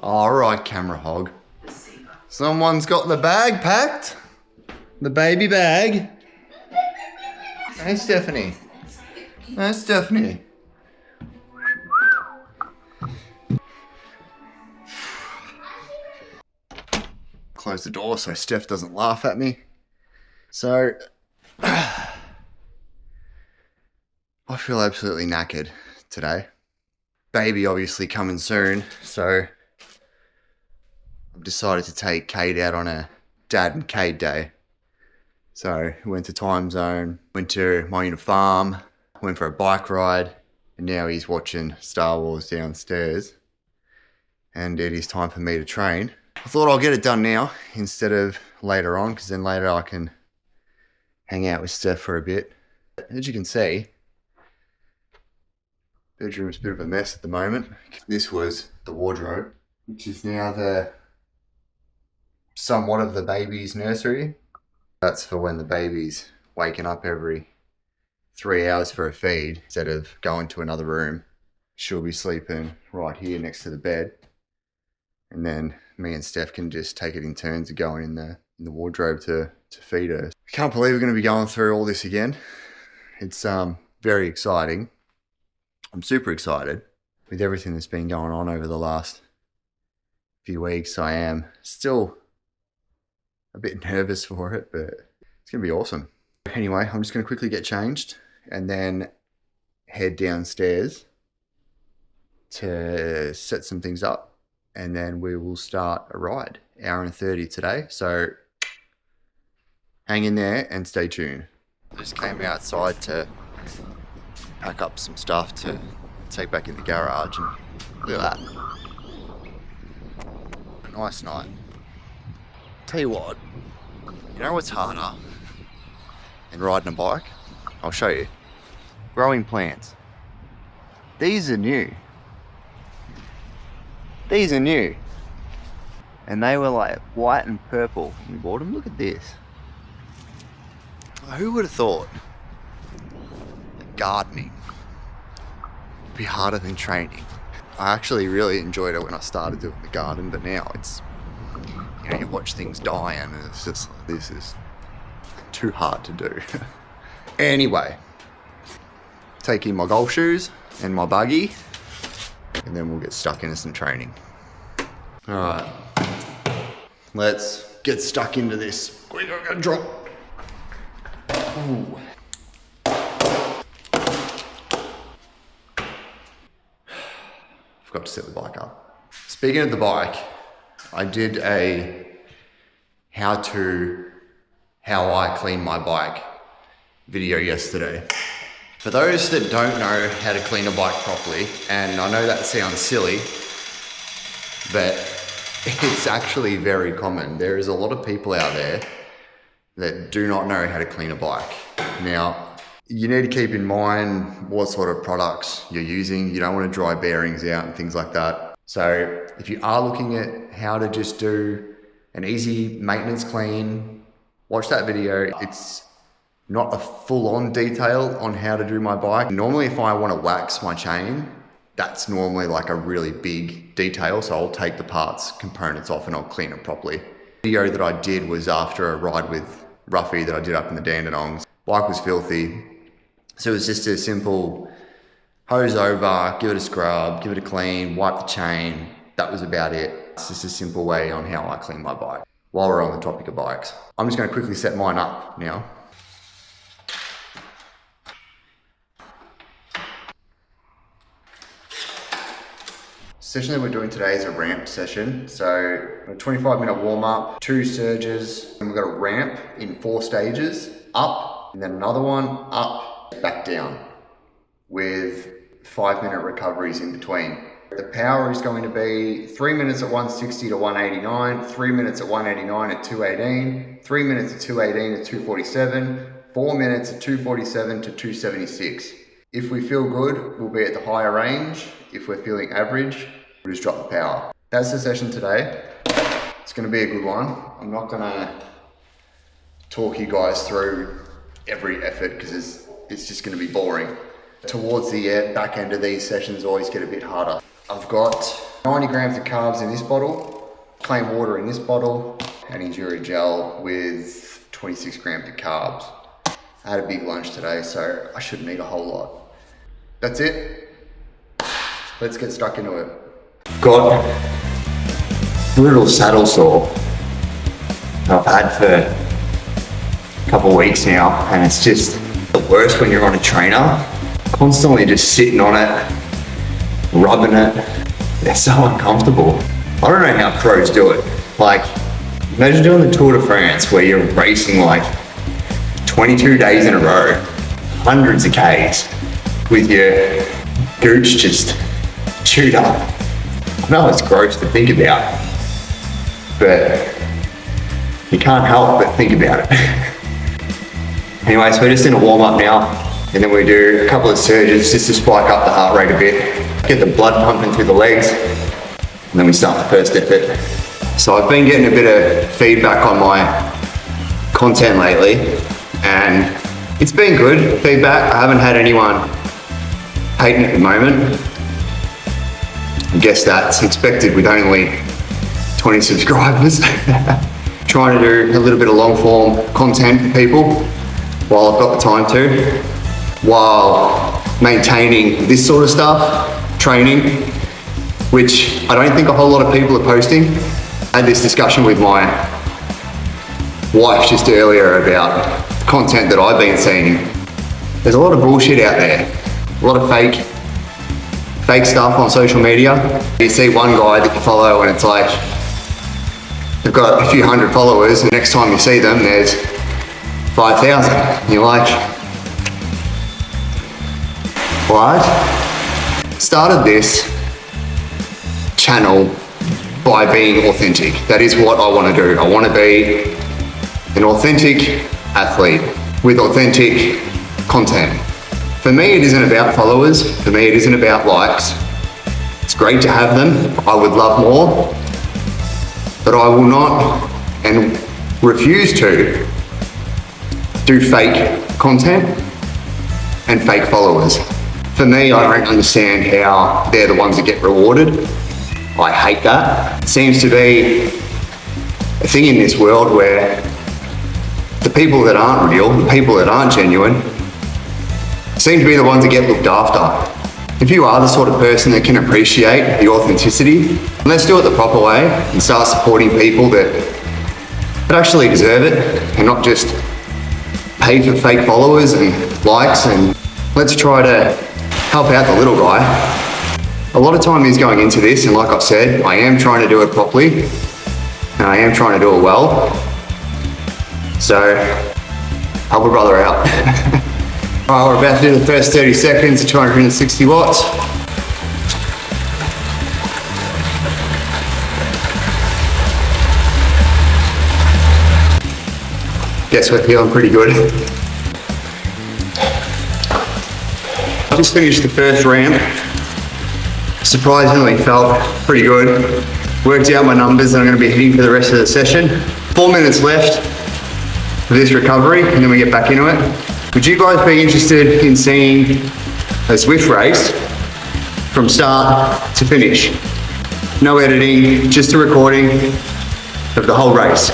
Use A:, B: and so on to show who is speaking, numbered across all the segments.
A: All right, camera hog. Someone's got the bag packed. The baby bag. Hey, Stephanie. Hey, Stephanie. Close the door so Steph doesn't laugh at me. So, I feel absolutely knackered today. Baby obviously coming soon, so I've decided to take Cade out on a dad and Cade day. So we went to Time Zone, went to my unit farm, went for a bike ride, and now he's watching Star Wars downstairs. And it is time for me to train. I thought I'll get it done now instead of later on, because then later I can hang out with Steph for a bit. As you can see, bedroom's a bit of a mess at the moment. This was the wardrobe, which is now the somewhat of the baby's nursery. That's for when the baby's waking up every 3 hours for a feed. Instead of going to another room, she'll be sleeping right here next to the bed. And then me and Steph can just take it in turns of going in the wardrobe to feed her. I can't believe we're going to be going through all this again. It's very exciting. I'm super excited with everything that's been going on over the last few weeks. I am still a bit nervous for it, but it's going to be awesome. Anyway, I'm just going to quickly get changed and then head downstairs to set some things up, and then we will start a ride. 1:30 today, so hang in there and stay tuned. I just came outside to pack up some stuff to take back in the garage, and look at that. A nice night. Tell you what, you know what's harder than riding a bike? I'll show you. Growing plants. These are new. These are new. And they were like white and purple when we bought them. Look at this. Who would have thought that gardening would be harder than training? I actually really enjoyed it when I started doing the garden, but now it's, you know, you watch things die and it's just like, this is too hard to do. Anyway, taking my golf shoes and my buggy, and then we'll get stuck into some training. All right, let's get stuck into this. We're gonna drop. Ooh. Forgot to set the bike up. Speaking of the bike, I did a how I clean my bike video yesterday. For those that don't know how to clean a bike properly, and I know that sounds silly, but it's actually very common. There is a lot of people out there that do not know how to clean a bike. Now, you need to keep in mind what sort of products you're using. You don't want to dry bearings out and things like that. So if you are looking at how to just do an easy maintenance clean, watch that video. It's not a full-on detail on how to do my bike. Normally, if I want to wax my chain, that's normally like a really big detail. So I'll take the parts, components off, and I'll clean it properly. The video that I did was after a ride with Ruffy that I did up in the Dandenongs. Bike was filthy. So it was just a simple hose over, give it a scrub, give it a clean, wipe the chain. That was about it. It's just a simple way on how I clean my bike. While we're on the topic of bikes, I'm just going to quickly set mine up now. Session that we're doing today is a ramp session. So a 25-minute warm up, 2 surges, and we've got a ramp in 4 stages, up, and then another one, up, back down, with 5-minute recoveries in between. The power is going to be 3 minutes at 160 to 189, 3 minutes at 189 at 218, 3 minutes at 218 at 247, 4 minutes at 247 to 276. If we feel good, we'll be at the higher range. If we're feeling average, we'll just drop the power. That's the session today. It's going to be a good one. I'm not going to talk you guys through every effort because it's just going to be boring. Towards the back end of these sessions always get a bit harder. I've got 90 grams of carbs in this bottle, plain water in this bottle, and enduro gel with 26 grams of carbs. I had a big lunch today, so I shouldn't eat a whole lot. That's it. Let's get stuck into it. Got a little saddle sore I've had for a couple of weeks now, and it's just the worst when you're on a trainer. Constantly just sitting on it, rubbing it. It's so uncomfortable. I don't know how pros do it. Like, imagine doing the Tour de France where you're racing like 22 days in a row, hundreds of Ks, with your gooch just chewed up. I know it's gross to think about, but you can't help but think about it. Anyway, so we're just in a warm up now, and then we do a couple of surges just to spike up the heart rate a bit, get the blood pumping through the legs, and then we start the first effort. So I've been getting a bit of feedback on my content lately, and it's been good feedback. I haven't had anyone hating at the moment. I guess that's expected with only 20 subscribers. Trying to do a little bit of long form content for people while I've got the time to, while maintaining this sort of stuff, training, which I don't think a whole lot of people are posting. I had this discussion with my wife just earlier about content that I've been seeing. There's a lot of bullshit out there, a lot of fake stuff on social media. You see one guy that you follow and it's like, they've got a few hundred followers, and next time you see them, there's 5,000. You're like, what? Started this channel by being authentic. That is what I want to do. I want to be an authentic athlete with authentic content. For me, it isn't about followers. For me, it isn't about likes. It's great to have them. I would love more, but I will not and refuse to do fake content and fake followers. For me, I don't understand how they're the ones that get rewarded. I hate that. It seems to be a thing in this world where the people that aren't real, the people that aren't genuine, seem to be the ones that get looked after. If you are the sort of person that can appreciate the authenticity, let's do it the proper way and start supporting people that actually deserve it, and not just pay for fake followers and likes. And let's try to help out the little guy. A lot of time is going into this, and like I've said, I am trying to do it properly, and I am trying to do it well. So, help a brother out. Alright, we're about to do the first 30 seconds of 260 watts. Guess we're feeling pretty good. I just finished the first ramp. Surprisingly felt pretty good. Worked out my numbers that I'm going to be hitting for the rest of the session. 4 minutes left of this recovery, and then we get back into it. Would you guys be interested in seeing a Zwift race from start to finish? No editing, just a recording of the whole race.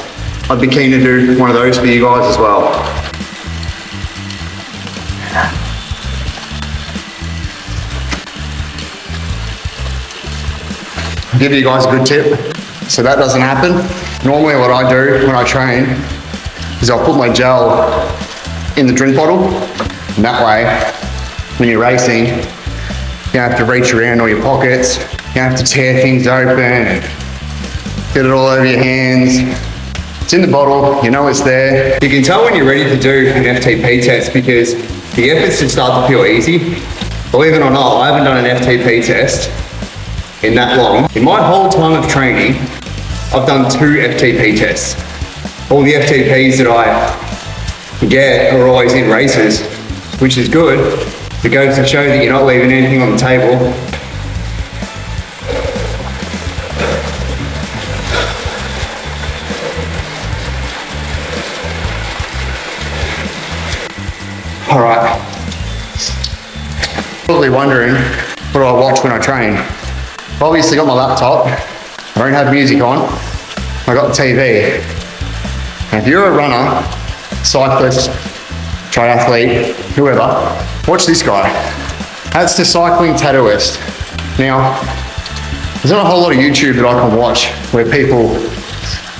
A: I'd be keen to do one of those for you guys as well. I'll give you guys a good tip. So that doesn't happen. Normally what I do when I train is I'll put my gel in the drink bottle, and that way, when you're racing, you don't have to reach around all your pockets, you don't have to tear things open and get it all over your hands. It's in the bottle, you know it's there. You can tell when you're ready to do an FTP test because the efforts just start to feel easy. Believe it or not, I haven't done an FTP test in that long. In my whole time of training, I've done 2 FTP tests. All the FTPs that I get are always in races, which is good. It goes to show that you're not leaving anything on the table. All right. Probably wondering what do I watch when I train. Obviously got my laptop. I don't have music on. I got the TV. And if you're a runner, cyclist, triathlete, whoever, watch this guy. That's the cycling tattooist. Now, there's not a whole lot of YouTube that I can watch where people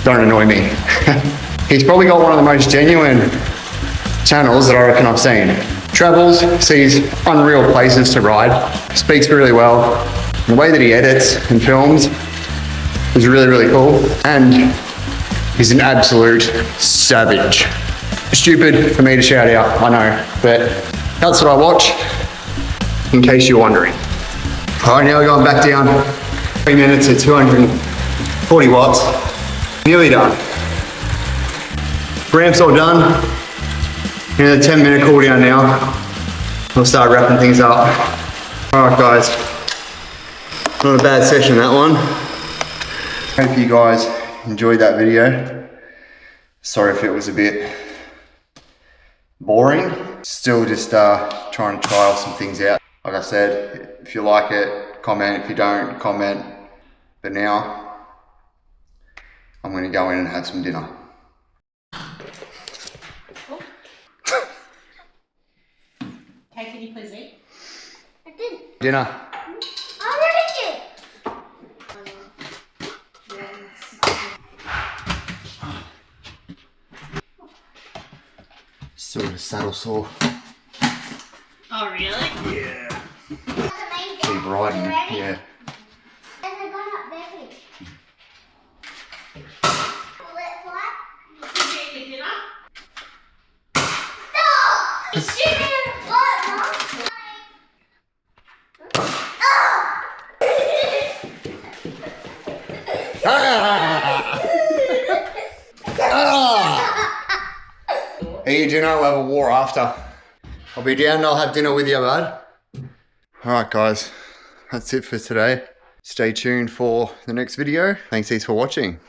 A: don't annoy me. He's probably got one of the most genuine channels that I reckon I've seen. Travels, sees unreal places to ride, speaks really well. The way that he edits and films is really, really cool. And he's an absolute savage. Stupid for me to shout out, I know, but that's what I watch, in case you're wondering. All right, now we're going back down. 3 minutes at 240 watts. Nearly done. Ramps all done. In a 10-minute cool down now. We'll start wrapping things up. All right, guys. Not a bad session, that one. Hope you guys enjoyed that video. Sorry if it was a bit boring. Still just trying to trial some things out. Like I said, if you like it, comment. If you don't, comment. But now, I'm gonna go in and have some dinner.
B: Okay, can you please eat?
C: I did.
A: Dinner.
C: I already did.
A: Sort of saddle sore.
B: Oh, really?
A: Yeah.
C: That's amazing.
A: Keep riding.
C: You ready?
A: Yeah.
C: There's a gun up there for you. Pull it flat.
B: Did you eat your dinner?
C: No! It's shooting in the butt, Mom. Oh!
A: Eat your dinner, we'll have a war after. I'll be down and I'll have dinner with you, bud. Alright guys, that's it for today. Stay tuned for the next video. Thanks heaps for watching.